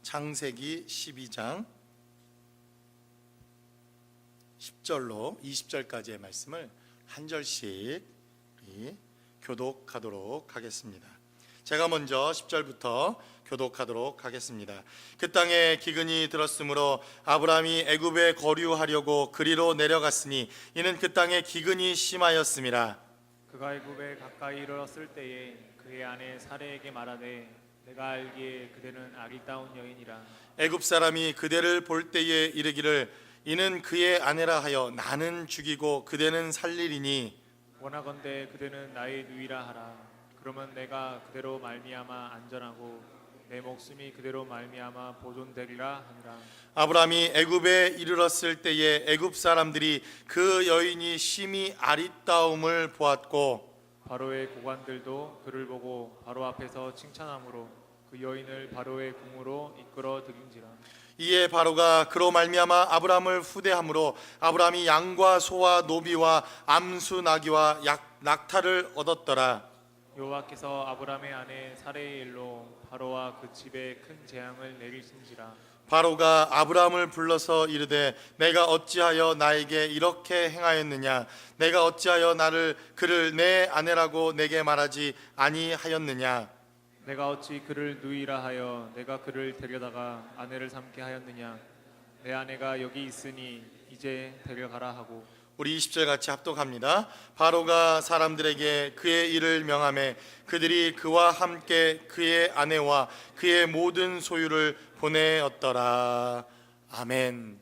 창세기 12장 10절로 20절까지의 말씀을 한 절씩 교독하도록 하겠습니다. 제가 먼저 10절부터 교독하도록 하겠습니다. 그 땅에 기근이 들었으므로 아브라함이 애굽에 거류하려고 그리로 내려갔으니 이는 그 땅에 기근이 심하였음이라. 그가 애굽에 가까이 이르렀을 때에 그의 아내 사레에게 말하되 내가 알기에 그대는 아리따운 여인이라. 애굽 사람이 그대를 볼 때에 이르기를 이는 그의 아내라 하여 나는 죽이고 그대는 살리리니 원하건대 그대는 나의 누이라 하라. 그러면 내가 그대로 말미암아 안전하고 내 목숨이 그대로 말미암아 보존되리라 하니라. 아브라함이 애굽에 이르렀을 때에 애굽 사람들이 그 여인이 심히 아리따움을 보았고 바로의 고관들도 그를 보고 바로 앞에서 칭찬함으로 그 여인을 바로의 궁으로 이끌어 들인지라. 이에 바로가 그로 말미암아 아브라함을 후대함으로 아브라함이 양과 소와 노비와 암수 나귀와 낙타를 얻었더라. 여호와께서 아브라함의 아내 사레의 일로 바로와 그 집에 큰 재앙을 내리신지라. 바로가 아브라함을 불러서 이르되 내가 어찌하여 나에게 이렇게 행하였느냐? 내가 어찌하여 그를 내 아내라고 내게 말하지 아니하였느냐? 내가 어찌 그를 누이라 하여 내가 그를 데려다가 아내를 삼게 하였느냐? 내 아내가 여기 있으니 이제 데려가라 하고. 우리 20절 같이 합독합니다. 바로가 사람들에게 그의 일을 명하매 그들이 그와 함께 그의 아내와 그의 모든 소유를 보내었더라. 아멘.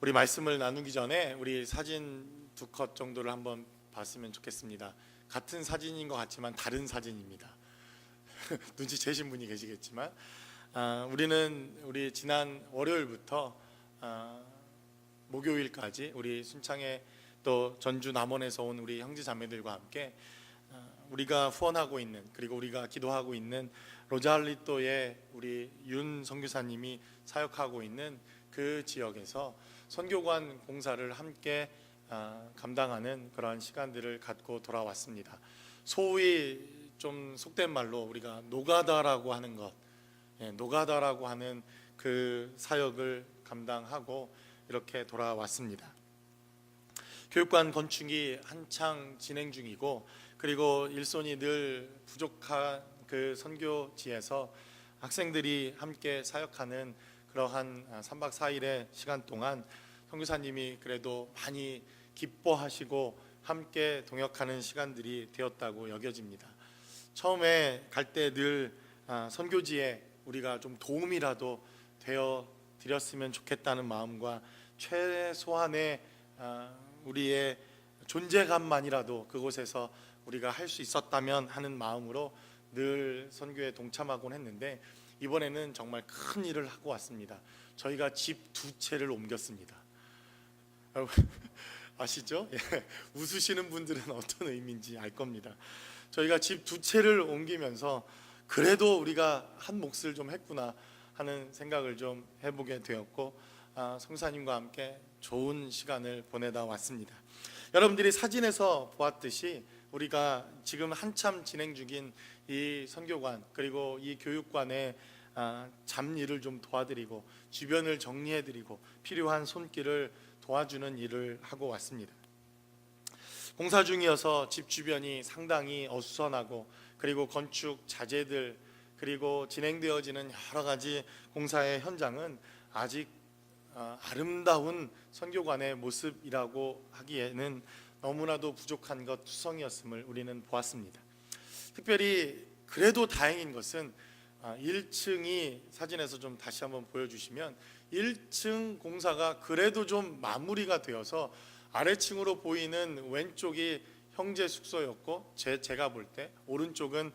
우리 말씀을 나누기 전에 우리 사진 두 컷 정도를 한번 봤으면 좋겠습니다. 같은 사진인 것 같지만 다른 사진입니다. 눈치채신 분이 계시겠지만 우리 지난 월요일부터 목요일까지 우리 순창에 또 전주 남원에서 온 우리 형제 자매들과 함께 우리가 후원하고 있는 그리고 우리가 기도하고 있는 로잘리또의 우리 윤 선교사님이 사역하고 있는 그 지역에서 선교관 공사를 함께 감당하는 그러한 시간들을 갖고 돌아왔습니다. 소위 좀 속된 말로 우리가 노가다라고 하는 것, 노가다라고 하는 그 사역을 감당하고 이렇게 돌아왔습니다. 교육관 건축이 한창 진행 중이고 그리고 일손이 늘 부족한 그 선교지에서 학생들이 함께 사역하는 그러한 3박 4일의 시간 동안 선교사님이 그래도 많이 기뻐하시고 함께 동역하는 시간들이 되었다고 여겨집니다. 처음에 갈 때 늘 선교지에 우리가 좀 도움이라도 되어 드렸으면 좋겠다는 마음과 최소한의 우리의 존재감만이라도 그곳에서 우리가 할 수 있었다면 하는 마음으로 늘 선교에 동참하곤 했는데 이번에는 정말 큰 일을 하고 왔습니다. 저희가 집 두 채를 옮겼습니다. 아시죠? 웃으시는 분들은 어떤 의미인지 알 겁니다. 저희가 집 두 채를 옮기면서 그래도 우리가 한 몫을 좀 했구나 하는 생각을 좀 해보게 되었고 성사님과 함께 좋은 시간을 보내다 왔습니다. 여러분들이 사진에서 보았듯이 우리가 지금 한참 진행 중인 이 선교관 그리고 이 교육관의 잡일을 좀 도와드리고 주변을 정리해드리고 필요한 손길을 도와주는 일을 하고 왔습니다. 공사 중이어서 집 주변이 상당히 어수선하고 그리고 건축 자재들 그리고 진행되어지는 여러 가지 공사의 현장은 아직 아름다운 선교관의 모습이라고 하기에는 너무나도 부족한 것 투성이었음을 우리는 보았습니다. 특별히 그래도 다행인 것은 1층이 사진에서 좀 다시 한번 보여주시면 1층 공사가 그래도 좀 마무리가 되어서 아래층으로 보이는 왼쪽이 형제 숙소였고 제가 볼 때 오른쪽은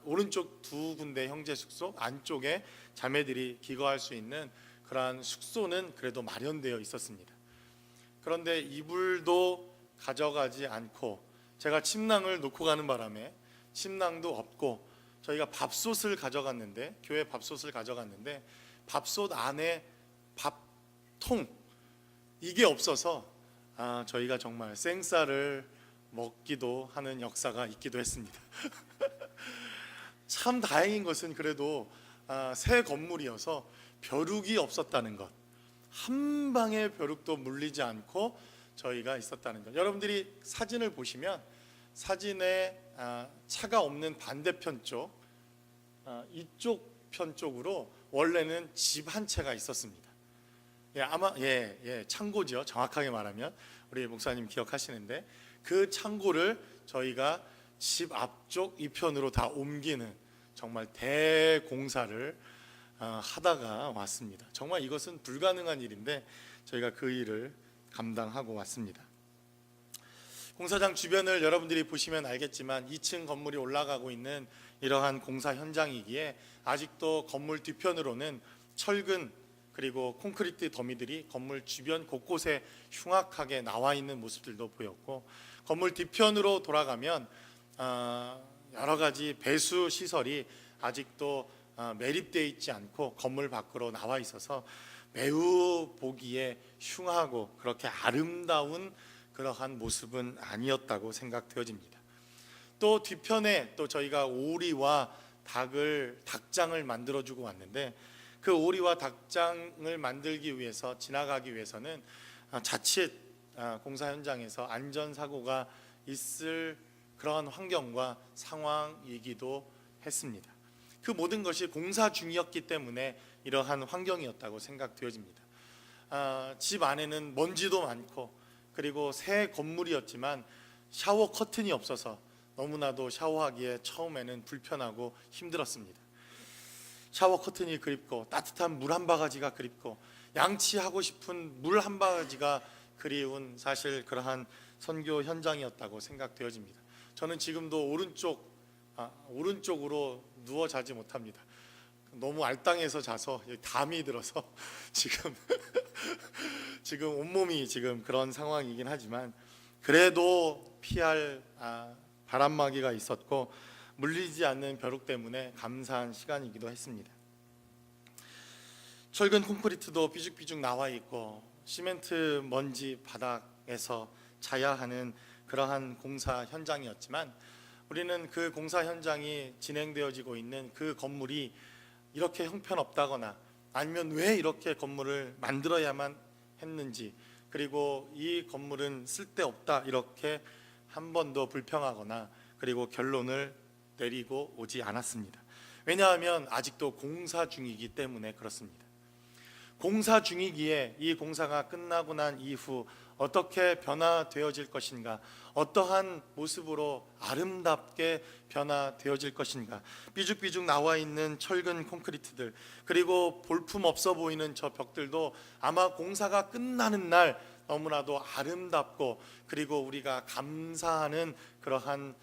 오른쪽 두 군데 형제 숙소 안쪽에 자매들이 기거할 수 있는 그러한 숙소는 그래도 마련되어 있었습니다. 그런데 이불도 가져가지 않고 제가 침낭을 놓고 가는 바람에 침낭도 없고 저희가 밥솥을 가져갔는데 교회 밥솥을 가져갔는데 밥솥 안에 밥통 이게 없어서 저희가 정말 생쌀을 먹기도 하는 역사가 있기도 했습니다. 참 다행인 것은 그래도 새 건물이어서 벼룩이 없었다는 것, 한 방의 벼룩도 물리지 않고 저희가 있었다는 것. 여러분들이 사진을 보시면 사진에 차가 없는 반대편 쪽, 이쪽 편 쪽으로 원래는 집 한 채가 있었습니다. 아마 창고죠. 정확하게 말하면 우리 목사님 기억하시는데 그 창고를 저희가 집 앞쪽 이편으로 다 옮기는 정말 대공사를 하다가 왔습니다. 정말 이것은 불가능한 일인데 저희가 그 일을 감당하고 왔습니다. 공사장 주변을 여러분들이 보시면 알겠지만 2층 건물이 올라가고 있는 이러한 공사 현장이기에 아직도 건물 뒤편으로는 철근 그리고 콘크리트 더미들이 건물 주변 곳곳에 흉악하게 나와 있는 모습들도 보였고, 건물 뒤편으로 돌아가면 여러 가지 배수 시설이 아직도 매립되어 있지 않고 건물 밖으로 나와 있어서 매우 보기에 흉하고 그렇게 아름다운 그러한 모습은 아니었다고 생각되어집니다. 또 뒤편에 또 저희가 오리와 닭장을 만들어주고 왔는데 그 오리와 닭장을 만들기 위해서 지나가기 위해서는 자칫 공사 현장에서 안전사고가 있을 그러한 환경과 상황이기도 했습니다. 그 모든 것이 공사 중이었기 때문에 이러한 환경이었다고 생각되어집니다. 집 안에는 먼지도 많고 그리고 새 건물이었지만 샤워 커튼이 없어서 너무나도 샤워하기에 처음에는 불편하고 힘들었습니다. 샤워 커튼이 그립고 따뜻한 물 한 바가지가 그립고 양치하고 싶은 물 한 바가지가 그리운 사실 그러한 선교 현장이었다고 생각되어집니다. 저는 지금도 오른쪽으로 누워 자지 못합니다. 너무 알땅해서 자서 담이 들어서 지금 온몸이 지금 그런 상황이긴 하지만 그래도 피할 바람막이가 있었고 물리지 않는 벼룩 때문에 감사한 시간이기도 했습니다. 철근 콘크리트도 삐죽삐죽 나와 있고 시멘트 먼지 바닥에서 자야 하는 그러한 공사 현장이었지만 우리는 그 공사 현장이 진행되어지고 있는 그 건물이 이렇게 형편없다거나 아니면 왜 이렇게 건물을 만들어야만 했는지, 그리고 이 건물은 쓸데없다 이렇게 한 번도 불평하거나 그리고 결론을 내리고 오지 않았습니다. 왜냐하면 아직도 공사 중이기 때문에 그렇습니다. 공사 중이기에 이 공사가 끝나고 난 이후 어떻게 변화되어질 것인가, 어떠한 모습으로 아름답게 변화되어질 것인가, 삐죽삐죽 나와 있는 철근 콘크리트들 그리고 볼품 없어 보이는 저 벽들도 아마 공사가 끝나는 날 너무나도 아름답고 그리고 우리가 감사하는 그러한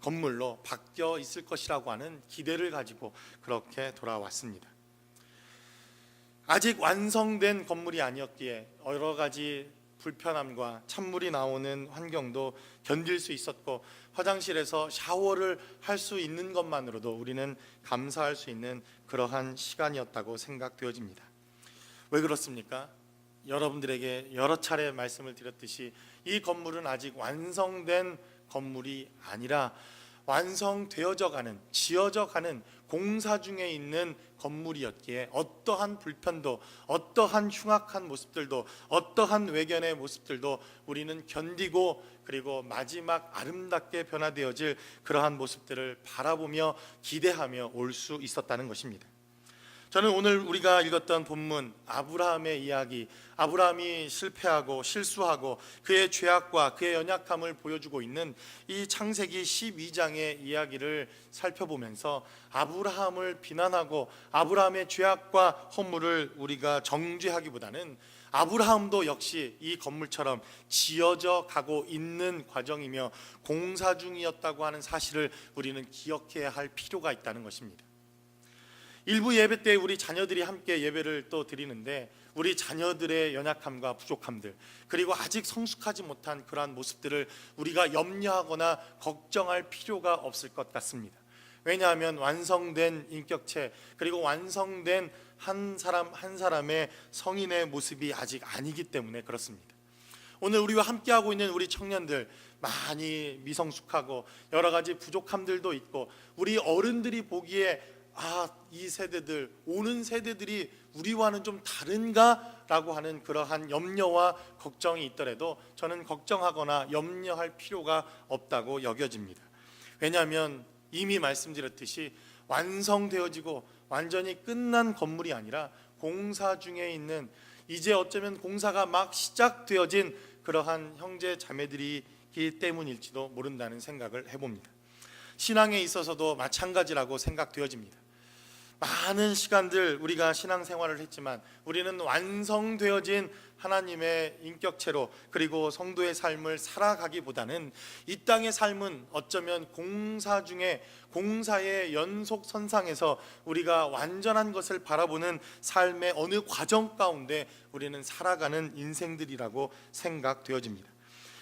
건물로 바뀌어 있을 것이라고 하는 기대를 가지고 그렇게 돌아왔습니다. 아직 완성된 건물이 아니었기에 여러 가지 불편함과 찬물이 나오는 환경도 견딜 수 있었고 화장실에서 샤워를 할 수 있는 것만으로도 우리는 감사할 수 있는 그러한 시간이었다고 생각되어집니다. 왜 그렇습니까? 여러분들에게 여러 차례 말씀을 드렸듯이 이 건물은 아직 완성된 건물이 아니라 완성되어져 가는, 지어져 가는 공사 중에 있는 건물이었기에 어떠한 불편도, 어떠한 흉악한 모습들도, 어떠한 외견의 모습들도 우리는 견디고 그리고 마지막 아름답게 변화되어질 그러한 모습들을 바라보며 기대하며 올 수 있었다는 것입니다. 저는 오늘 우리가 읽었던 본문 아브라함의 이야기, 아브라함이 실패하고 실수하고 그의 죄악과 그의 연약함을 보여주고 있는 이 창세기 12장의 이야기를 살펴보면서 아브라함을 비난하고 아브라함의 죄악과 허물을 우리가 정죄하기보다는 아브라함도 역시 이 건물처럼 지어져 가고 있는 과정이며 공사 중이었다고 하는 사실을 우리는 기억해야 할 필요가 있다는 것입니다. 일부 예배 때 우리 자녀들이 함께 예배를 또 드리는데 우리 자녀들의 연약함과 부족함들 그리고 아직 성숙하지 못한 그러한 모습들을 우리가 염려하거나 걱정할 필요가 없을 것 같습니다. 왜냐하면 완성된 인격체 그리고 완성된 한 사람 한 사람의 성인의 모습이 아직 아니기 때문에 그렇습니다. 오늘 우리와 함께하고 있는 우리 청년들 많이 미성숙하고 여러 가지 부족함들도 있고 우리 어른들이 보기에 이 세대들, 오는 세대들이 우리와는 좀 다른가라고 하는 그러한 염려와 걱정이 있더라도 저는 걱정하거나 염려할 필요가 없다고 여겨집니다. 왜냐하면 이미 말씀드렸듯이 완성되어지고 완전히 끝난 건물이 아니라 공사 중에 있는, 이제 어쩌면 공사가 막 시작되어진 그러한 형제 자매들이기 때문일지도 모른다는 생각을 해봅니다. 신앙에 있어서도 마찬가지라고 생각되어집니다. 많은 시간들 우리가 신앙생활을 했지만 우리는 완성되어진 하나님의 인격체로, 그리고 성도의 삶을 살아가기보다는 이 땅의 삶은 어쩌면 공사 중에, 공사의 연속선상에서 우리가 완전한 것을 바라보는 삶의 어느 과정 가운데 우리는 살아가는 인생들이라고 생각되어집니다.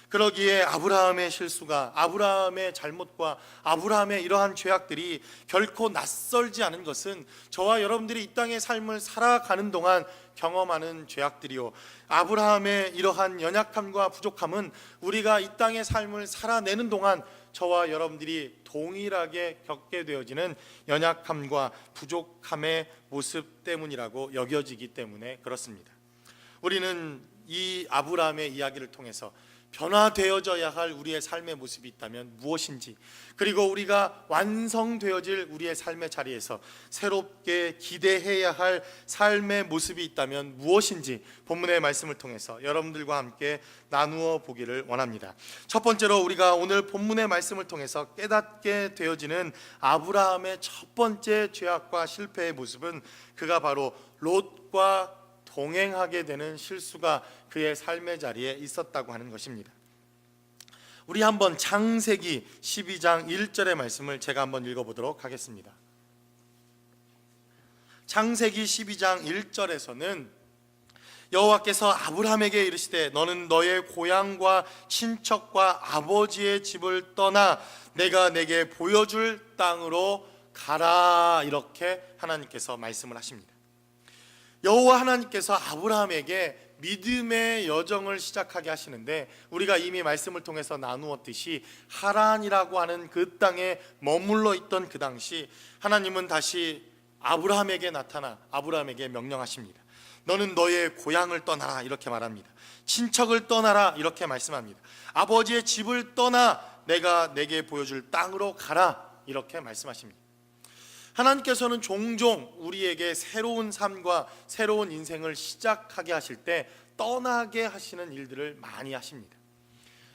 그러기에 아브라함의 실수가, 아브라함의 잘못과 아브라함의 이러한 죄악들이 결코 낯설지 않은 것은 저와 여러분들이 이 땅의 삶을 살아가는 동안 경험하는 죄악들이요, 아브라함의 이러한 연약함과 부족함은 우리가 이 땅의 삶을 살아내는 동안 저와 여러분들이 동일하게 겪게 되어지는 연약함과 부족함의 모습 때문이라고 여겨지기 때문에 그렇습니다. 우리는 이 아브라함의 이야기를 통해서 변화되어져야 할 우리의 삶의 모습이 있다면 무엇인지, 그리고 우리가 완성되어질 우리의 삶의 자리에서 새롭게 기대해야 할 삶의 모습이 있다면 무엇인지 본문의 말씀을 통해서 여러분들과 함께 나누어 보기를 원합니다. 첫 번째로 우리가 오늘 본문의 말씀을 통해서 깨닫게 되어지는 아브라함의 첫 번째 죄악과 실패의 모습은 그가 바로 롯과 동행하게 되는 실수가 그의 삶의 자리에 있었다고 하는 것입니다. 우리 한번 창세기 12장 1절의 말씀을 제가 한번 읽어보도록 하겠습니다. 창세기 12장 1절에서는 여호와께서 아브라함에게 이르시되 너는 너의 고향과 친척과 아버지의 집을 떠나 내가 내게 보여줄 땅으로 가라, 이렇게 하나님께서 말씀을 하십니다. 여호와 하나님께서 아브라함에게 믿음의 여정을 시작하게 하시는데, 우리가 이미 말씀을 통해서 나누었듯이 하란이라고 하는 그 땅에 머물러 있던 그 당시 하나님은 다시 아브라함에게 나타나 아브라함에게 명령하십니다. 너는 너의 고향을 떠나라, 이렇게 말합니다. 친척을 떠나라, 이렇게 말씀합니다. 아버지의 집을 떠나 내가 내게 보여줄 땅으로 가라, 이렇게 말씀하십니다. 하나님께서는 종종 우리에게 새로운 삶과 새로운 인생을 시작하게 하실 때 떠나게 하시는 일들을 많이 하십니다.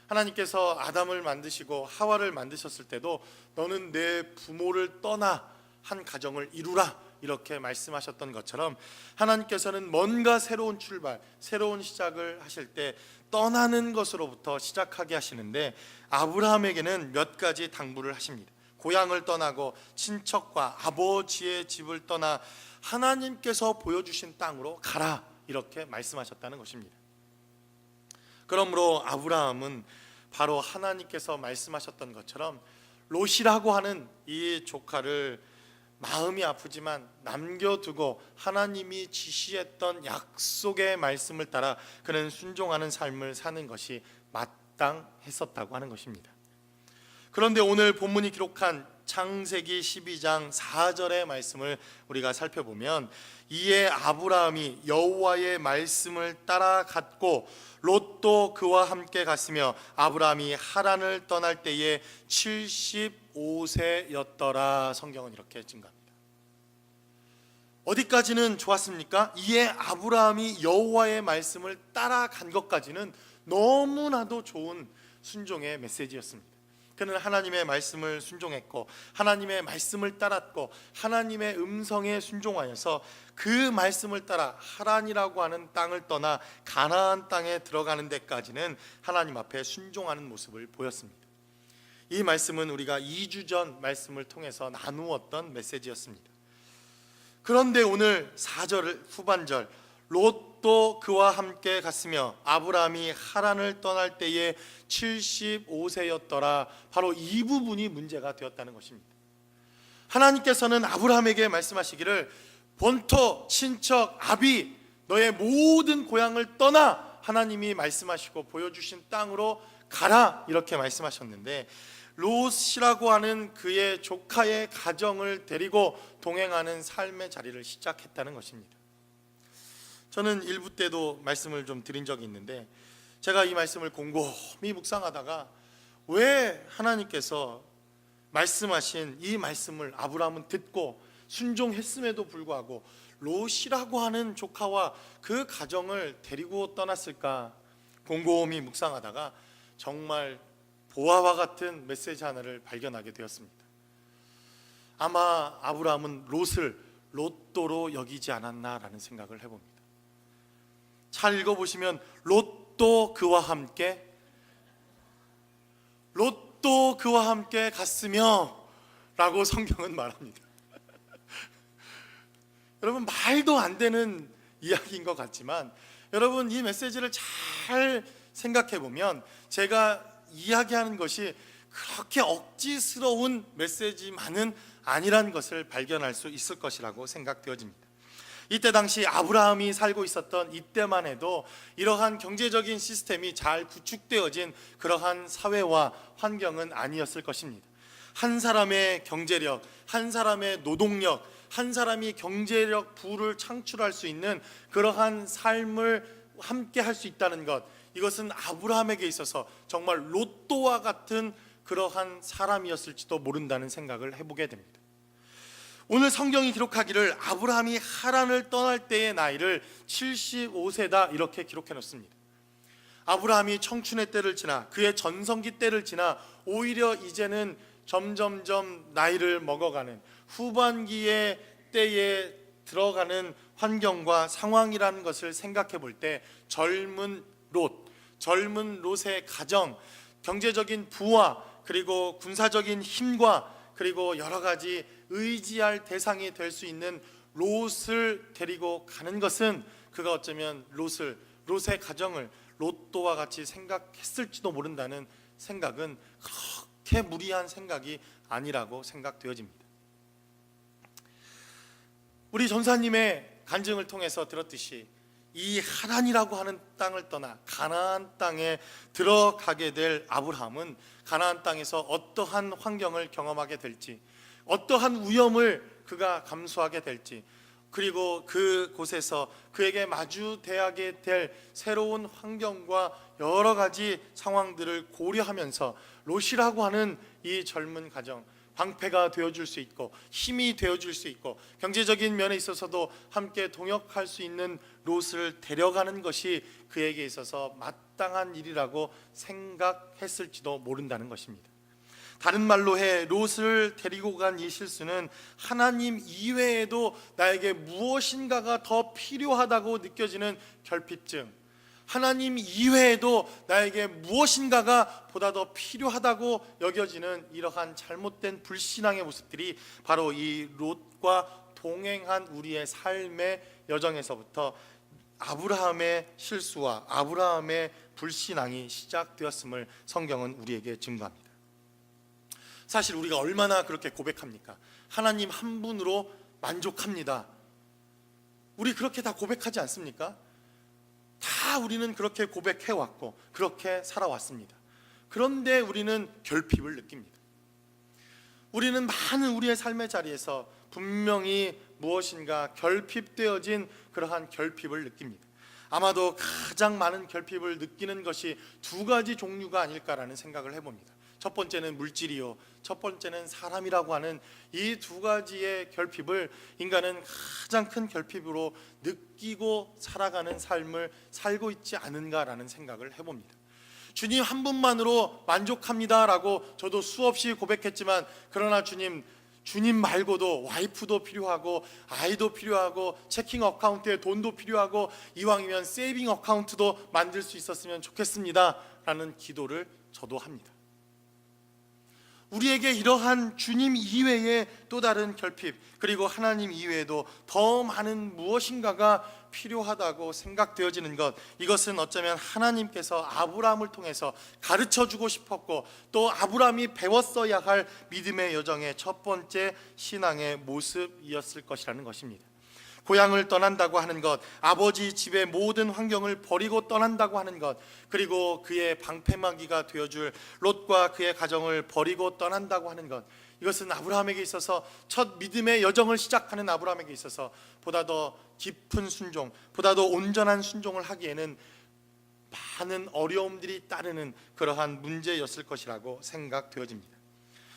하나님께서 아담을 만드시고 하와를 만드셨을 때도 너는 내 부모를 떠나 한 가정을 이루라, 이렇게 말씀하셨던 것처럼 하나님께서는 뭔가 새로운 출발, 새로운 시작을 하실 때 떠나는 것으로부터 시작하게 하시는데, 아브라함에게는 몇 가지 당부를 하십니다. 고향을 떠나고 친척과 아버지의 집을 떠나 하나님께서 보여주신 땅으로 가라, 이렇게 말씀하셨다는 것입니다. 그러므로 아브라함은 바로 하나님께서 말씀하셨던 것처럼 롯이라고 하는 이 조카를 마음이 아프지만 남겨두고 하나님이 지시했던 약속의 말씀을 따라 그는 순종하는 삶을 사는 것이 마땅했었다고 하는 것입니다. 그런데 오늘 본문이 기록한 창세기 12장 4절의 말씀을 우리가 살펴보면, 이에 아브라함이 여호와의 말씀을 따라갔고 롯도 그와 함께 갔으며 아브라함이 하란을 떠날 때에 75세였더라. 성경은 이렇게 증가합니다. 어디까지는 좋았습니까? 이에 아브라함이 여호와의 말씀을 따라간 것까지는 너무나도 좋은 순종의 메시지였습니다. 그는 하나님의 말씀을 순종했고 하나님의 말씀을 따랐고 하나님의 음성에 순종하여서 그 말씀을 따라 하란이라고 하는 땅을 떠나 가나안 땅에 들어가는 데까지는 하나님 앞에 순종하는 모습을 보였습니다. 이 말씀은 우리가 2주 전 말씀을 통해서 나누었던 메시지였습니다. 그런데 오늘 4절 후반절, 롯도 그와 함께 갔으며 아브라함이 하란을 떠날 때에 75세였더라. 바로 이 부분이 문제가 되었다는 것입니다. 하나님께서는 아브라함에게 말씀하시기를 본토, 친척, 아비, 너의 모든 고향을 떠나 하나님이 말씀하시고 보여주신 땅으로 가라, 이렇게 말씀하셨는데 롯이라고 하는 그의 조카의 가정을 데리고 동행하는 삶의 자리를 시작했다는 것입니다. 저는 일부 때도 말씀을 좀 드린 적이 있는데, 제가 이 말씀을 곰곰이 묵상하다가 왜 하나님께서 말씀하신 이 말씀을 아브라함은 듣고 순종했음에도 불구하고 롯이라고 하는 조카와 그 가정을 데리고 떠났을까 곰곰이 묵상하다가 정말 보화와 같은 메시지 하나를 발견하게 되었습니다. 아마 아브라함은 롯을 롯도로 여기지 않았나라는 생각을 해봅니다. 잘 읽어보시면 롯도 그와 함께 갔으며 라고 성경은 말합니다. 여러분, 말도 안 되는 이야기인 것 같지만 여러분, 이 메시지를 잘 생각해 보면 제가 이야기하는 것이 그렇게 억지스러운 메시지만은 아니란 것을 발견할 수 있을 것이라고 생각되어집니다. 이때 당시 아브라함이 살고 있었던 이때만 해도 이러한 경제적인 시스템이 잘 구축되어진 그러한 사회와 환경은 아니었을 것입니다. 한 사람의 경제력, 한 사람의 노동력, 한 사람이 경제력 부를 창출할 수 있는 그러한 삶을 함께 할 수 있다는 것, 이것은 아브라함에게 있어서 정말 롯도와 같은 그러한 사람이었을지도 모른다는 생각을 해보게 됩니다. 오늘 성경이 기록하기를 아브라함이 하란을 떠날 때의 나이를 75세다 이렇게 기록해 놓습니다. 아브라함이 청춘의 때를 지나 그의 전성기 때를 지나 오히려 이제는 점점점 나이를 먹어가는 후반기의 때에 들어가는 환경과 상황이라는 것을 생각해 볼 때 젊은 롯의 가정, 경제적인 부와 그리고 군사적인 힘과 그리고 여러 가지 의지할 대상이 될 수 있는 롯을 데리고 가는 것은 그가 어쩌면 롯의 가정을 롯도와 같이 생각했을지도 모른다는 생각은 그렇게 무리한 생각이 아니라고 생각되어집니다. 우리 전사님의 간증을 통해서 들었듯이 이 하란이라고 하는 땅을 떠나 가나안 땅에 들어가게 될 아브라함은 가나안 땅에서 어떠한 환경을 경험하게 될지, 어떠한 위험을 그가 감수하게 될지, 그리고 그곳에서 그에게 마주대하게 될 새로운 환경과 여러 가지 상황들을 고려하면서 롯이라고 하는 이 젊은 가정, 방패가 되어줄 수 있고 힘이 되어줄 수 있고 경제적인 면에 있어서도 함께 동역할 수 있는 롯을 데려가는 것이 그에게 있어서 마땅한 일이라고 생각했을지도 모른다는 것입니다. 다른 말로 롯을 데리고 간 이 실수는 하나님 이외에도 나에게 무엇인가가 더 필요하다고 느껴지는 결핍증, 하나님 이외에도 나에게 무엇인가가 보다 더 필요하다고 여겨지는 이러한 잘못된 불신앙의 모습들이 바로 이 롯과 동행한 우리의 삶의 여정에서부터 아브라함의 실수와 아브라함의 불신앙이 시작되었음을 성경은 우리에게 증거합니다. 사실 우리가 얼마나 그렇게 고백합니까? 하나님 한 분으로 만족합니다. 우리 그렇게 다 고백하지 않습니까? 다 우리는 그렇게 고백해왔고 그렇게 살아왔습니다. 그런데 우리는 결핍을 느낍니다. 우리는 많은 우리의 삶의 자리에서 분명히 무엇인가 결핍되어진 그러한 결핍을 느낍니다. 아마도 가장 많은 결핍을 느끼는 것이 두 가지 종류가 아닐까라는 생각을 해봅니다. 첫 번째는 물질이요, 첫 번째는 사람이라고 하는 이 두 가지의 결핍을 인간은 가장 큰 결핍으로 느끼고 살아가는 삶을 살고 있지 않은가라는 생각을 해봅니다. 주님 한 분만으로 만족합니다라고 저도 수없이 고백했지만, 그러나 주님 말고도 와이프도 필요하고 아이도 필요하고 체킹 어카운트에 돈도 필요하고 이왕이면 세이빙 어카운트도 만들 수 있었으면 좋겠습니다 라는 기도를 저도 합니다. 우리에게 이러한 주님 이외의 또 다른 결핍, 그리고 하나님 이외에도 더 많은 무엇인가가 필요하다고 생각되어지는 것, 이것은 어쩌면 하나님께서 아브라함을 통해서 가르쳐주고 싶었고 또 아브라함이 배웠어야 할 믿음의 여정의 첫 번째 신앙의 모습이었을 것이라는 것입니다. 고향을 떠난다고 하는 것, 아버지 집의 모든 환경을 버리고 떠난다고 하는 것, 그리고 그의 방패막이가 되어줄 롯과 그의 가정을 버리고 떠난다고 하는 것, 이것은 아브라함에게 있어서 첫 믿음의 여정을 시작하는 아브라함에게 있어서 보다 더 깊은 순종, 보다 더 온전한 순종을 하기에는 많은 어려움들이 따르는 그러한 문제였을 것이라고 생각되어집니다.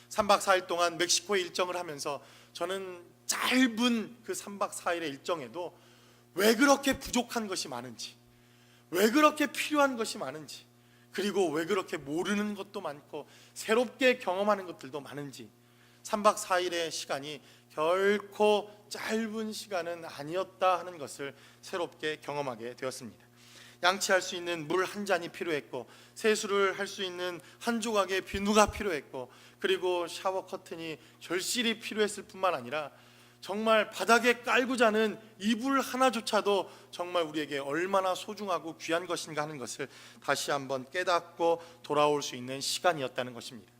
3박 4일 동안 멕시코에 일정을 하면서 저는 짧은 그 3박 4일의 일정에도 왜 그렇게 부족한 것이 많은지, 왜 그렇게 필요한 것이 많은지, 그리고 왜 그렇게 모르는 것도 많고 새롭게 경험하는 것들도 많은지, 3박 4일의 시간이 결코 짧은 시간은 아니었다 하는 것을 새롭게 경험하게 되었습니다. 양치할 수 있는 물 한 잔이 필요했고, 세수를 할 수 있는 한 조각의 비누가 필요했고, 그리고 샤워 커튼이 절실히 필요했을 뿐만 아니라 정말 바닥에 깔고 자는 이불 하나조차도 정말 우리에게 얼마나 소중하고 귀한 것인가 하는 것을 다시 한번 깨닫고 돌아올 수 있는 시간이었다는 것입니다.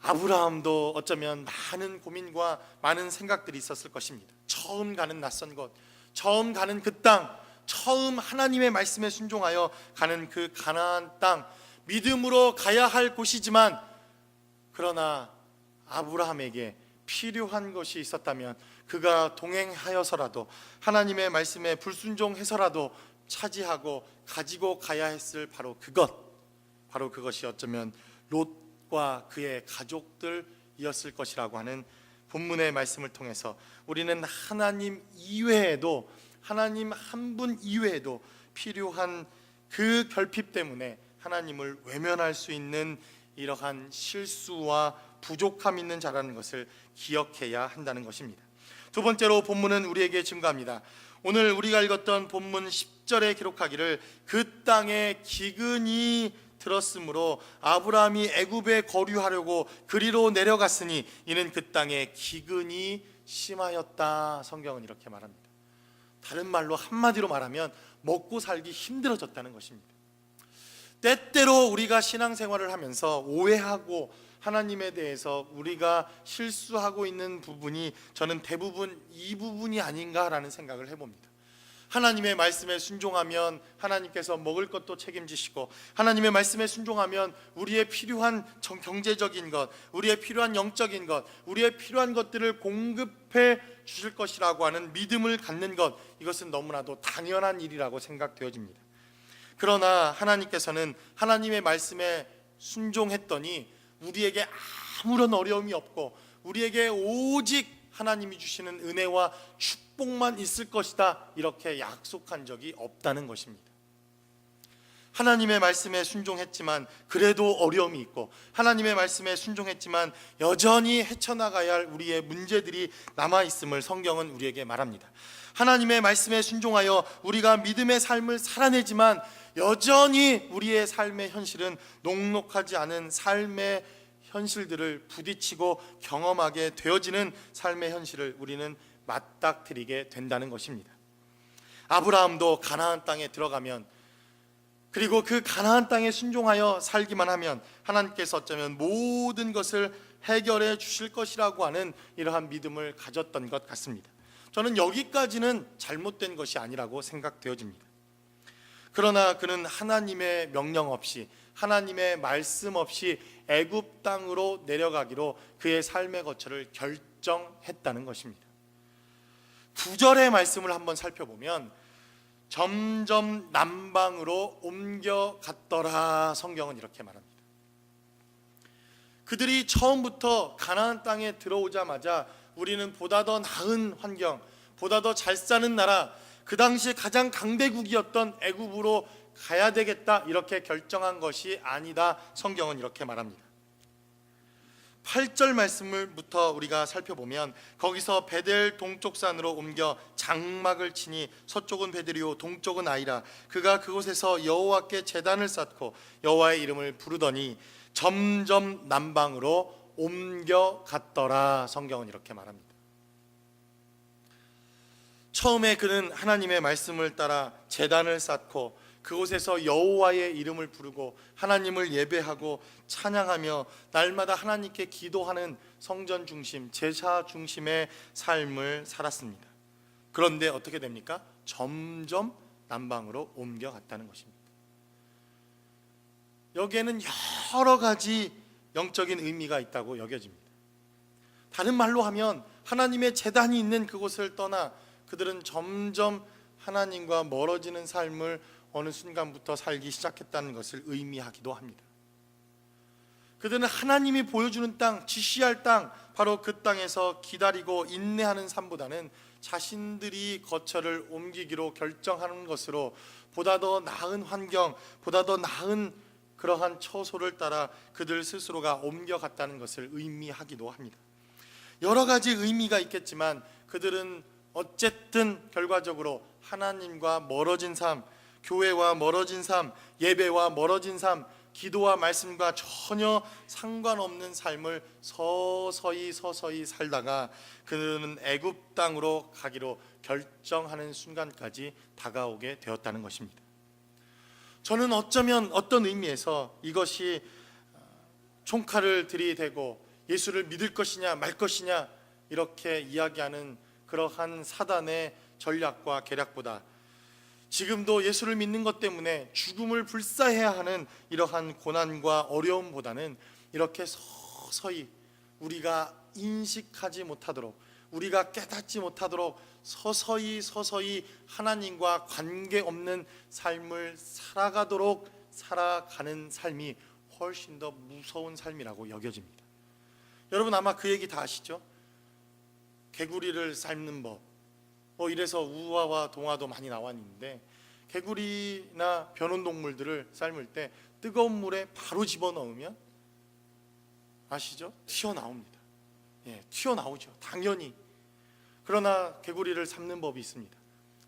아브라함도 어쩌면 많은 고민과 많은 생각들이 있었을 것입니다. 처음 가는 낯선 곳, 처음 가는 그 땅, 처음 하나님의 말씀에 순종하여 가는 그 가나안 땅, 믿음으로 가야 할 곳이지만, 그러나 아브라함에게 필요한 것이 있었다면 그가 동행하여서라도 하나님의 말씀에 불순종해서라도 차지하고 가지고 가야 했을 바로 그것이 어쩌면 롯과 그의 가족들이었을 것이라고 하는 본문의 말씀을 통해서 우리는 하나님 이외에도, 하나님 한 분 이외에도 필요한 그 결핍 때문에 하나님을 외면할 수 있는 이러한 실수와 부족함 있는 자라는 것을 기억해야 한다는 것입니다. 두 번째로 본문은 우리에게 증거합니다. 오늘 우리가 읽었던 본문 10절에 기록하기를 그 땅에 기근이 들었으므로 아브라함이 애굽에 거류하려고 그리로 내려갔으니 이는 그 땅에 기근이 심하였다. 성경은 이렇게 말합니다. 다른 말로 한마디로 말하면 먹고 살기 힘들어졌다는 것입니다. 때때로 우리가 신앙생활을 하면서 오해하고 하나님에 대해서 우리가 실수하고 있는 부분이 저는 대부분 이 부분이 아닌가라는 생각을 해봅니다. 하나님의 말씀에 순종하면 하나님께서 먹을 것도 책임지시고, 하나님의 말씀에 순종하면 우리의 필요한 경제적인 것, 우리의 필요한 영적인 것, 우리의 필요한 것들을 공급해 주실 것이라고 하는 믿음을 갖는 것, 이것은 너무나도 당연한 일이라고 생각되어집니다. 그러나 하나님께서는 하나님의 말씀에 순종했더니 우리에게 아무런 어려움이 없고 우리에게 오직 하나님이 주시는 은혜와 축복만 있을 것이다, 이렇게 약속한 적이 없다는 것입니다. 하나님의 말씀에 순종했지만 그래도 어려움이 있고, 하나님의 말씀에 순종했지만 여전히 헤쳐나가야 할 우리의 문제들이 남아있음을 성경은 우리에게 말합니다. 하나님의 말씀에 순종하여 우리가 믿음의 삶을 살아내지만 여전히 우리의 삶의 현실은 녹록하지 않은 삶의 현실들을 부딪히고 경험하게 되어지는 삶의 현실을 우리는 맞닥뜨리게 된다는 것입니다. 아브라함도 가나안 땅에 들어가면, 그리고 그 가나안 땅에 순종하여 살기만 하면 하나님께서 어쩌면 모든 것을 해결해 주실 것이라고 하는 이러한 믿음을 가졌던 것 같습니다. 저는 여기까지는 잘못된 것이 아니라고 생각되어집니다. 그러나 그는 하나님의 명령 없이, 하나님의 말씀 없이 애굽 땅으로 내려가기로 그의 삶의 거처를 결정했다는 것입니다. 9절의 말씀을 한번 살펴보면 점점 남방으로 옮겨갔더라. 성경은 이렇게 말합니다. 그들이 처음부터 가나안 땅에 들어오자마자 우리는 보다 더 나은 환경, 보다 더 잘 사는 나라, 그 당시에 가장 강대국이었던 애굽으로 가야 되겠다, 이렇게 결정한 것이 아니다. 성경은 이렇게 말합니다. 8절 말씀을부터 우리가 살펴보면 거기서 베델 동쪽 산으로 옮겨 장막을 치니 서쪽은 베델이요 동쪽은 아이라. 그가 그곳에서 여호와께 제단을 쌓고 여호와의 이름을 부르더니 점점 남방으로 옮겨갔더라. 성경은 이렇게 말합니다. 처음에 그는 하나님의 말씀을 따라 제단을 쌓고 그곳에서 여호와의 이름을 부르고 하나님을 예배하고 찬양하며 날마다 하나님께 기도하는 성전 중심, 제사 중심의 삶을 살았습니다. 그런데 어떻게 됩니까? 점점 남방으로 옮겨갔다는 것입니다. 여기에는 여러 가지 영적인 의미가 있다고 여겨집니다. 다른 말로 하면 하나님의 제단이 있는 그곳을 떠나 그들은 점점 하나님과 멀어지는 삶을 어느 순간부터 살기 시작했다는 것을 의미하기도 합니다. 그들은 하나님이 보여주는 땅, 지시할 땅, 바로 그 땅에서 기다리고 인내하는 삶보다는 자신들이 거처를 옮기기로 결정하는 것으로 보다 더 나은 환경, 보다 더 나은 그러한 처소를 따라 그들 스스로가 옮겨갔다는 것을 의미하기도 합니다. 여러 가지 의미가 있겠지만 그들은 어쨌든 결과적으로 하나님과 멀어진 삶, 교회와 멀어진 삶, 예배와 멀어진 삶, 기도와 말씀과 전혀 상관없는 삶을 서서히 살다가 그들은 애굽 땅으로 가기로 결정하는 순간까지 다가오게 되었다는 것입니다. 저는 어쩌면 어떤 의미에서 이것이 총칼을 들이대고 예수를 믿을 것이냐 말 것이냐 이렇게 이야기하는 그러한 사단의 전략과 계략보다 지금도 예수를 믿는 것 때문에 죽음을 불사해야 하는 이러한 고난과 어려움보다는 이렇게 서서히 우리가 인식하지 못하도록, 우리가 깨닫지 못하도록 서서히 하나님과 관계없는 삶을 살아가는 삶이 훨씬 더 무서운 삶이라고 여겨집니다. 여러분 아마 그 얘기 다 아시죠? 개구리를 삶는 법, 이래서 우화와 동화도 많이 나왔는데 개구리나 변온동물들을 삶을 때 뜨거운 물에 바로 집어넣으면 아시죠? 튀어나옵니다. 튀어나오죠. 당연히. 그러나 개구리를 삶는 법이 있습니다.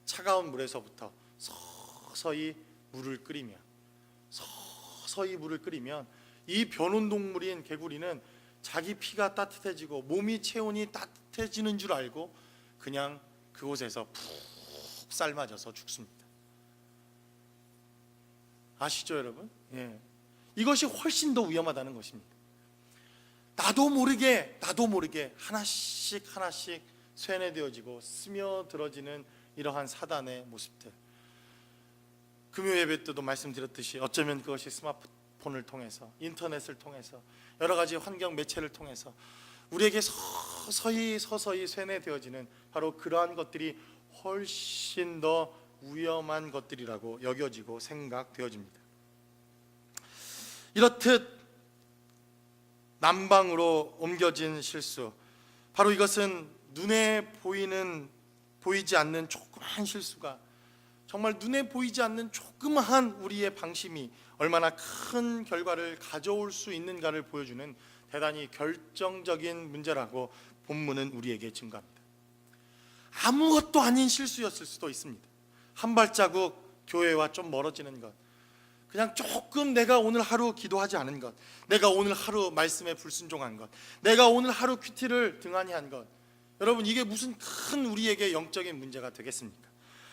차가운 물에서부터 서서히 물을 끓이면 이 변온동물인 개구리는 자기 피가 따뜻해지고 몸이 체온이 따뜻해지는 줄 알고 그냥 그곳에서 푹 삶아져서 죽습니다. 아시죠 여러분? 이것이 훨씬 더 위험하다는 것입니다. 나도 모르게 하나씩 쇠뇌되어지고 스며들어지는 이러한 사단의 모습들. 금요 예배 때도 말씀드렸듯이 어쩌면 그것이 스마트폰을 통해서, 인터넷을 통해서, 여러 가지 환경 매체를 통해서 우리에게 서서히 쇠뇌되어지는 바로 그러한 것들이 훨씬 더 위험한 것들이라고 여겨지고 생각되어집니다. 이렇듯 남방으로 옮겨진 실수, 바로 이것은 눈에 보이지 않는 조그마한 실수가 정말 눈에 보이지 않는 조그마한 우리의 방심이 얼마나 큰 결과를 가져올 수 있는가를 보여주는 대단히 결정적인 문제라고 본문은 우리에게 증거합니다. 아무것도 아닌 실수였을 수도 있습니다. 한 발자국 교회와 좀 멀어지는 것, 그냥 조금 내가 오늘 하루 기도하지 않은 것, 내가 오늘 하루 말씀에 불순종한 것, 내가 오늘 하루 퀴티를 등한히 한 것, 여러분 이게 무슨 큰 우리에게 영적인 문제가 되겠습니까?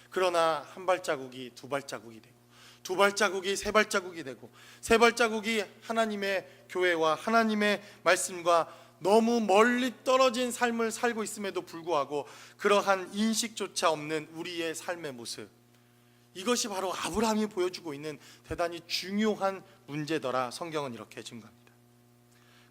그러나 한 발자국이 두 발자국이 되고, 두 발자국이 세 발자국이 되고, 세 발자국이 하나님의 교회와 하나님의 말씀과 너무 멀리 떨어진 삶을 살고 있음에도 불구하고 그러한 인식조차 없는 우리의 삶의 모습, 이것이 바로 아브라함이 보여주고 있는 대단히 중요한 문제더라 성경은 이렇게 증거합니다.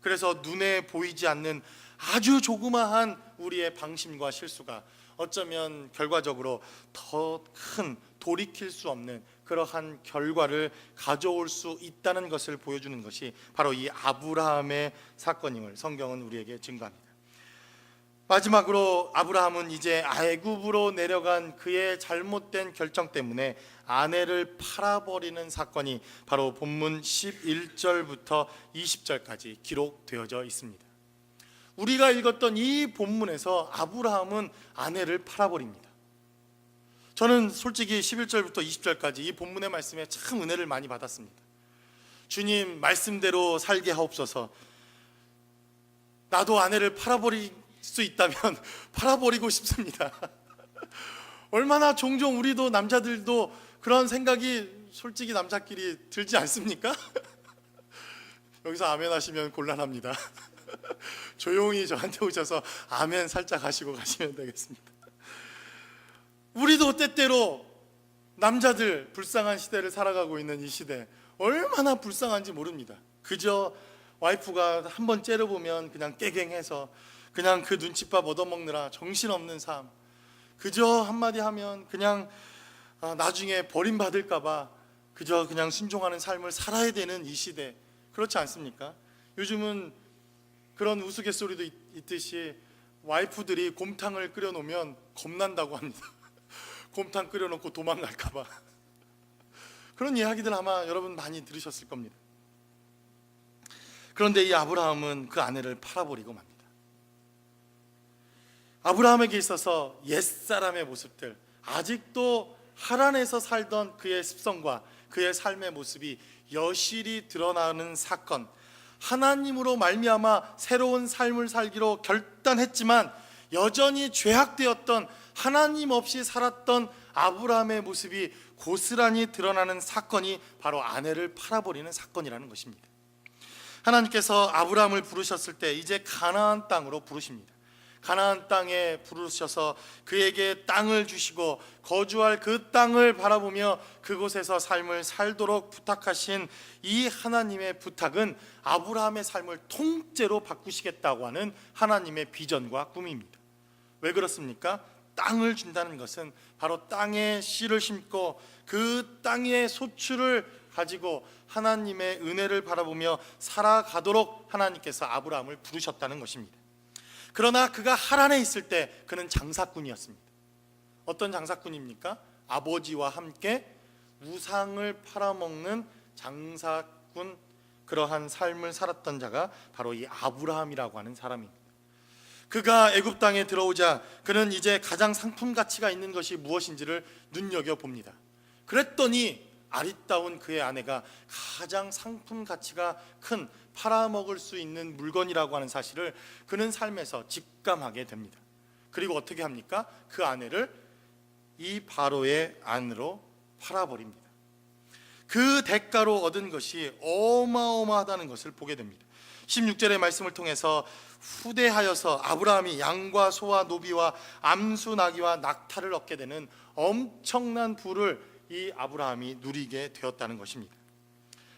그래서 눈에 보이지 않는 아주 조그마한 우리의 방심과 실수가 어쩌면 결과적으로 더 큰 돌이킬 수 없는 그러한 결과를 가져올 수 있다는 것을 보여주는 것이 바로 이 아브라함의 사건임을 성경은 우리에게 증거합니다. 마지막으로 아브라함은 이제 애굽으로 내려간 그의 잘못된 결정 때문에 아내를 팔아버리는 사건이 바로 본문 11절부터 20절까지 기록되어져 있습니다. 우리가 읽었던 이 본문에서 아브라함은 아내를 팔아버립니다. 저는 솔직히 11절부터 20절까지 이 본문의 말씀에 참 은혜를 많이 받았습니다. 주님 말씀대로 살게 하옵소서. 나도 아내를 팔아버릴 수 있다면 팔아버리고 싶습니다. 얼마나 종종 우리도 남자들도 그런 생각이 솔직히 남자끼리 들지 않습니까? 여기서 아멘 하시면 곤란합니다. 조용히 저한테 오셔서 아멘 살짝 하시고 가시면 되겠습니다. 우리도 때때로 남자들 불쌍한 시대를 살아가고 있는 이 시대, 얼마나 불쌍한지 모릅니다. 그저 와이프가 한번 째려보면 그냥 깨갱해서 그냥 그 눈칫밥 얻어먹느라 정신없는 삶, 그저 한마디 하면 그냥 나중에 버림받을까봐 그저 그냥 순종하는 삶을 살아야 되는 이 시대, 그렇지 않습니까? 요즘은 그런 우스갯소리도 있듯이 와이프들이 곰탕을 끓여놓으면 겁난다고 합니다. 곰탕 끓여놓고 도망갈까봐. 그런 이야기들 아마 여러분 많이 들으셨을 겁니다. 그런데 이 아브라함은 그 아내를 팔아버리고 맙니다. 아브라함에게 있어서 옛사람의 모습들, 아직도 하란에서 살던 그의 습성과 그의 삶의 모습이 여실히 드러나는 사건, 하나님으로 말미암아 새로운 삶을 살기로 결단했지만 여전히 죄악되었던, 하나님 없이 살았던 아브라함의 모습이 고스란히 드러나는 사건이 바로 아내를 팔아버리는 사건이라는 것입니다. 하나님께서 아브라함을 부르셨을 때 이제 가나안 땅으로 부르십니다. 가나안 땅에 부르셔서 그에게 땅을 주시고 거주할 그 땅을 바라보며 그곳에서 삶을 살도록 부탁하신 이 하나님의 부탁은 아브라함의 삶을 통째로 바꾸시겠다고 하는 하나님의 비전과 꿈입니다. 왜 그렇습니까? 땅을 준다는 것은 바로 땅에 씨를 심고 그 땅의 소출을 가지고 하나님의 은혜를 바라보며 살아가도록 하나님께서 아브라함을 부르셨다는 것입니다. 그러나 그가 하란에 있을 때 그는 장사꾼이었습니다. 어떤 장사꾼입니까? 아버지와 함께 우상을 팔아먹는 장사꾼, 그러한 삶을 살았던 자가 바로 이 아브라함이라고 하는 사람입니다. 그가 애굽 땅에 들어오자 그는 이제 가장 상품 가치가 있는 것이 무엇인지를 눈여겨봅니다. 그랬더니 아리따운 그의 아내가 가장 상품 가치가 큰 팔아먹을 수 있는 물건이라고 하는 사실을 그는 삶에서 직감하게 됩니다. 그리고 어떻게 합니까? 그 아내를 이 바로의 안으로 팔아버립니다. 그 대가로 얻은 것이 어마어마하다는 것을 보게 됩니다. 16절의 말씀을 통해서 후대하여서 아브라함이 양과 소와 노비와 암수 나귀와 낙타를 얻게 되는 엄청난 부를 이 아브라함이 누리게 되었다는 것입니다.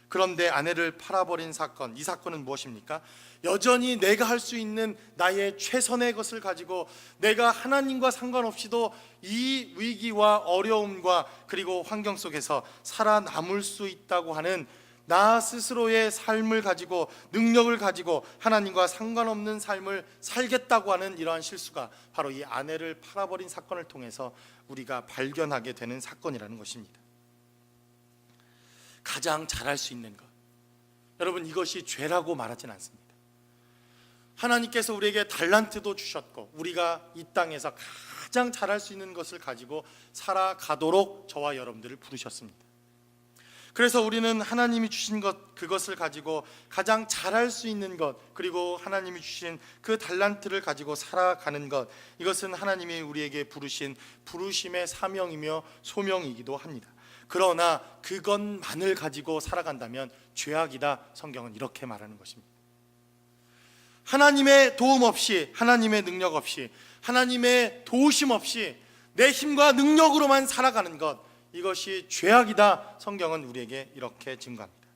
그런데 아내를 팔아버린 사건, 이 사건은 무엇입니까? 여전히 내가 할 수 있는 나의 최선의 것을 가지고 내가 하나님과 상관없이도 이 위기와 어려움과 그리고 환경 속에서 살아남을 수 있다고 하는 나 스스로의 삶을 가지고, 능력을 가지고 하나님과 상관없는 삶을 살겠다고 하는 이러한 실수가 바로 이 아내를 팔아버린 사건을 통해서 우리가 발견하게 되는 사건이라는 것입니다. 가장 잘할 수 있는 것, 여러분, 이것이 죄라고 말하진 않습니다. 하나님께서 우리에게 달란트도 주셨고 우리가 이 땅에서 가장 잘할 수 있는 것을 가지고 살아가도록 저와 여러분들을 부르셨습니다. 그래서 우리는 하나님이 주신 것, 그것을 가지고 가장 잘할 수 있는 것, 그리고 하나님이 주신 그 달란트를 가지고 살아가는 것, 이것은 하나님이 우리에게 부르신 부르심의 사명이며 소명이기도 합니다. 그러나 그것만을 가지고 살아간다면 죄악이다, 성경은 이렇게 말하는 것입니다. 하나님의 도움 없이, 하나님의 능력 없이, 하나님의 도우심 없이 내 힘과 능력으로만 살아가는 것, 이것이 죄악이다, 성경은 우리에게 이렇게 증거합니다.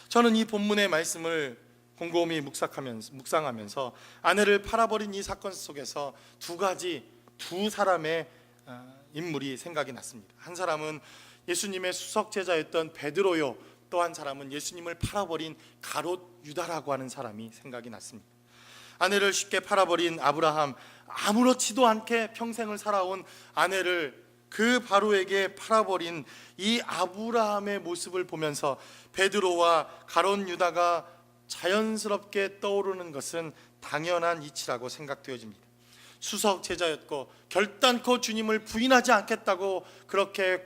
저는 이 본문의 말씀을 곰곰이 묵상하면서 아내를 팔아버린 이 사건 속에서 두 사람의 인물이 생각이 났습니다. 한 사람은 예수님의 수석 제자였던 베드로요, 또 한 사람은 예수님을 팔아버린 가롯 유다라고 하는 사람이 생각이 났습니다. 아내를 쉽게 팔아버린 아브라함, 아무렇지도 않게 평생을 살아온 아내를 그 바로에게 팔아버린 이 아브라함의 모습을 보면서 베드로와 가롯 유다가 자연스럽게 떠오르는 것은 당연한 이치라고 생각되어집니다. 수석 제자였고 결단코 주님을 부인하지 않겠다고 그렇게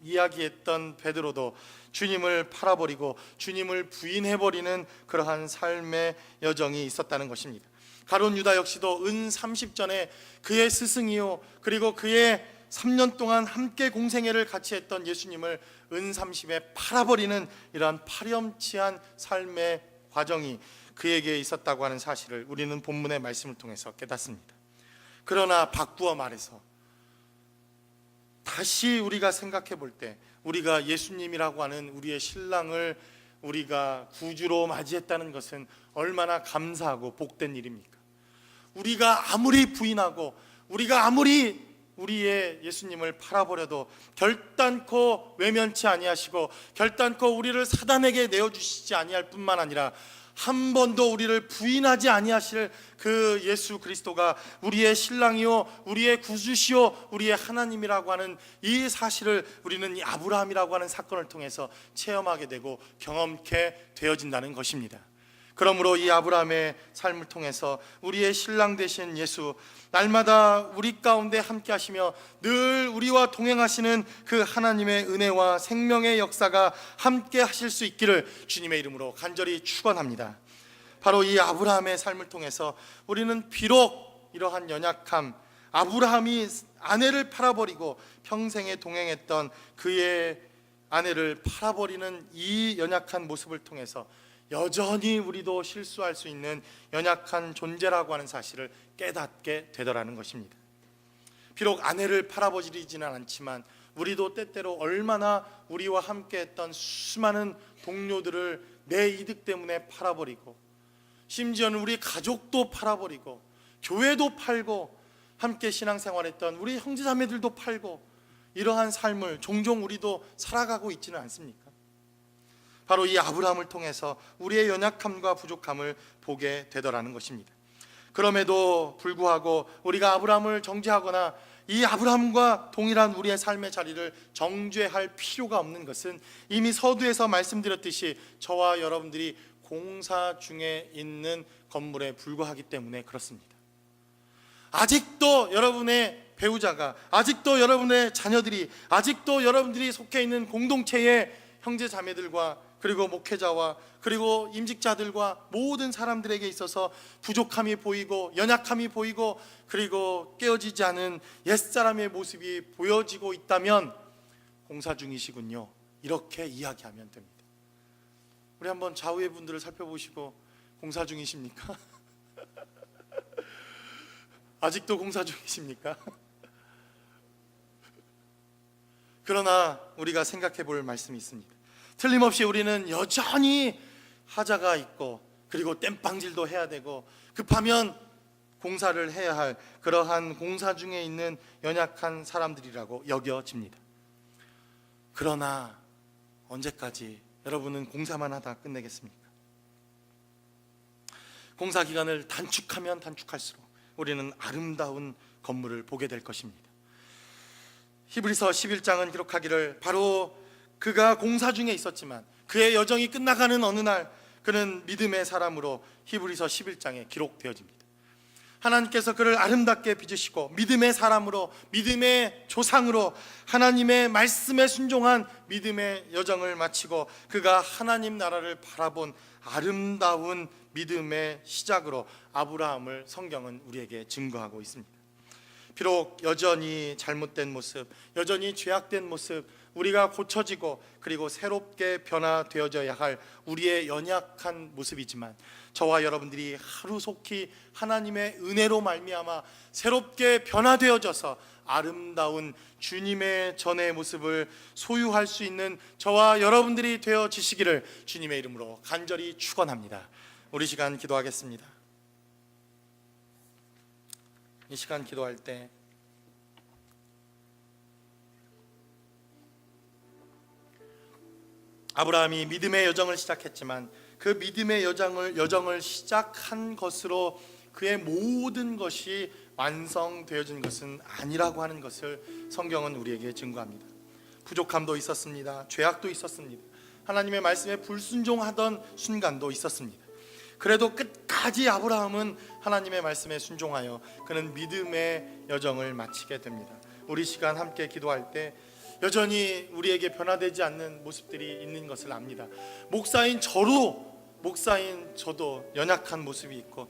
이야기했던 베드로도 주님을 팔아버리고 주님을 부인해버리는 그러한 삶의 여정이 있었다는 것입니다. 가롯 유다 역시도 은 30전에 그의 스승이요, 그리고 그의 3년 동안 함께 공생애를 같이 했던 예수님을 은 30에 팔아버리는 이러한 파렴치한 삶의 과정이 그에게 있었다고 하는 사실을 우리는 본문의 말씀을 통해서 깨닫습니다. 그러나 바꾸어 말해서 다시 우리가 생각해 볼 때 우리가 예수님이라고 하는 우리의 신랑을 우리가 구주로 맞이했다는 것은 얼마나 감사하고 복된 일입니까? 우리가 아무리 부인하고 우리가 아무리 우리의 예수님을 팔아버려도 결단코 외면치 아니하시고 결단코 우리를 사단에게 내어주시지 아니할 뿐만 아니라 한 번도 우리를 부인하지 아니하실 그 예수 그리스도가 우리의 신랑이요 우리의 구주시요 우리의 하나님이라고 하는 이 사실을 우리는 이 아브라함이라고 하는 사건을 통해서 체험하게 되고 경험케 되어진다는 것입니다. 그러므로 이 아브라함의 삶을 통해서 우리의 신랑 되신 예수, 날마다 우리 가운데 함께 하시며 늘 우리와 동행하시는 그 하나님의 은혜와 생명의 역사가 함께 하실 수 있기를 주님의 이름으로 간절히 축원합니다. 바로 이 아브라함의 삶을 통해서 우리는 비록 이러한 연약함, 아브라함이 아내를 팔아버리고 평생에 동행했던 그의 아내를 팔아버리는 이 연약한 모습을 통해서 여전히 우리도 실수할 수 있는 연약한 존재라고 하는 사실을 깨닫게 되더라는 것입니다. 비록 아내를 팔아버리지는 않지만 우리도 때때로 얼마나 우리와 함께했던 수많은 동료들을 내 이득 때문에 팔아버리고 심지어는 우리 가족도 팔아버리고 교회도 팔고 함께 신앙생활했던 우리 형제자매들도 팔고 이러한 삶을 종종 우리도 살아가고 있지는 않습니까? 바로 이 아브라함을 통해서 우리의 연약함과 부족함을 보게 되더라는 것입니다. 그럼에도 불구하고 우리가 아브라함을 정죄하거나 이 아브라함과 동일한 우리의 삶의 자리를 정죄할 필요가 없는 것은 이미 서두에서 말씀드렸듯이 저와 여러분들이 공사 중에 있는 건물에 불과하기 때문에 그렇습니다. 아직도 여러분의 배우자가, 아직도 여러분의 자녀들이, 아직도 여러분들이 속해 있는 공동체의 형제 자매들과 그리고 목회자와 그리고 임직자들과 모든 사람들에게 있어서 부족함이 보이고 연약함이 보이고 그리고 깨어지지 않은 옛사람의 모습이 보여지고 있다면 공사 중이시군요, 이렇게 이야기하면 됩니다. 우리 한번 좌우의 분들을 살펴보시고 공사 중이십니까? 아직도 공사 중이십니까? 그러나 우리가 생각해 볼 말씀이 있습니다. 틀림없이 우리는 여전히 하자가 있고 그리고 땜빵질도 해야 되고 급하면 공사를 해야 할 그러한 공사 중에 있는 연약한 사람들이라고 여겨집니다. 그러나 언제까지 여러분은 공사만 하다 끝내겠습니까? 공사 기간을 단축하면 단축할수록 우리는 아름다운 건물을 보게 될 것입니다. 히브리서 11장은 기록하기를 바로 그가 공사 중에 있었지만 그의 여정이 끝나가는 어느 날 그는 믿음의 사람으로 히브리서 11장에 기록되어집니다. 하나님께서 그를 아름답게 빚으시고 믿음의 사람으로, 믿음의 조상으로 하나님의 말씀에 순종한 믿음의 여정을 마치고 그가 하나님 나라를 바라본 아름다운 믿음의 시작으로 아브라함을 성경은 우리에게 증거하고 있습니다. 비록 여전히 잘못된 모습, 여전히 죄악된 모습, 우리가 고쳐지고 그리고 새롭게 변화되어져야 할 우리의 연약한 모습이지만 저와 여러분들이 하루속히 하나님의 은혜로 말미암아 새롭게 변화되어져서 아름다운 주님의 전의 모습을 소유할 수 있는 저와 여러분들이 되어지시기를 주님의 이름으로 간절히 축원합니다. 우리 시간 기도하겠습니다. 이 시간 기도할 때 아브라함이 믿음의 여정을 시작했지만 그 믿음의 여정을 시작한 것으로 그의 모든 것이 완성되어진 것은 아니라고 하는 것을 성경은 우리에게 증거합니다. 부족함도 있었습니다. 죄악도 있었습니다. 하나님의 말씀에 불순종하던 순간도 있었습니다. 그래도 끝까지 아브라함은 하나님의 말씀에 순종하여 그는 믿음의 여정을 마치게 됩니다. 우리 시간 함께 기도할 때 여전히 우리에게 변화되지 않는 모습들이 있는 것을 압니다. 목사인 저도 연약한 모습이 있고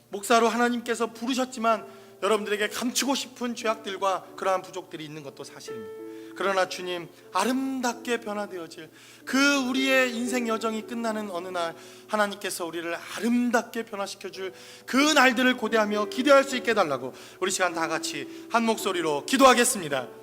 목사로 하나님께서 부르셨지만 여러분들에게 감추고 싶은 죄악들과 그러한 부족들이 있는 것도 사실입니다. 그러나 주님, 아름답게 변화되어질 그 우리의 인생 여정이 끝나는 어느 날 하나님께서 우리를 아름답게 변화시켜줄 그 날들을 고대하며 기대할 수 있게 해달라고 우리 시간 다 같이 한 목소리로 기도하겠습니다.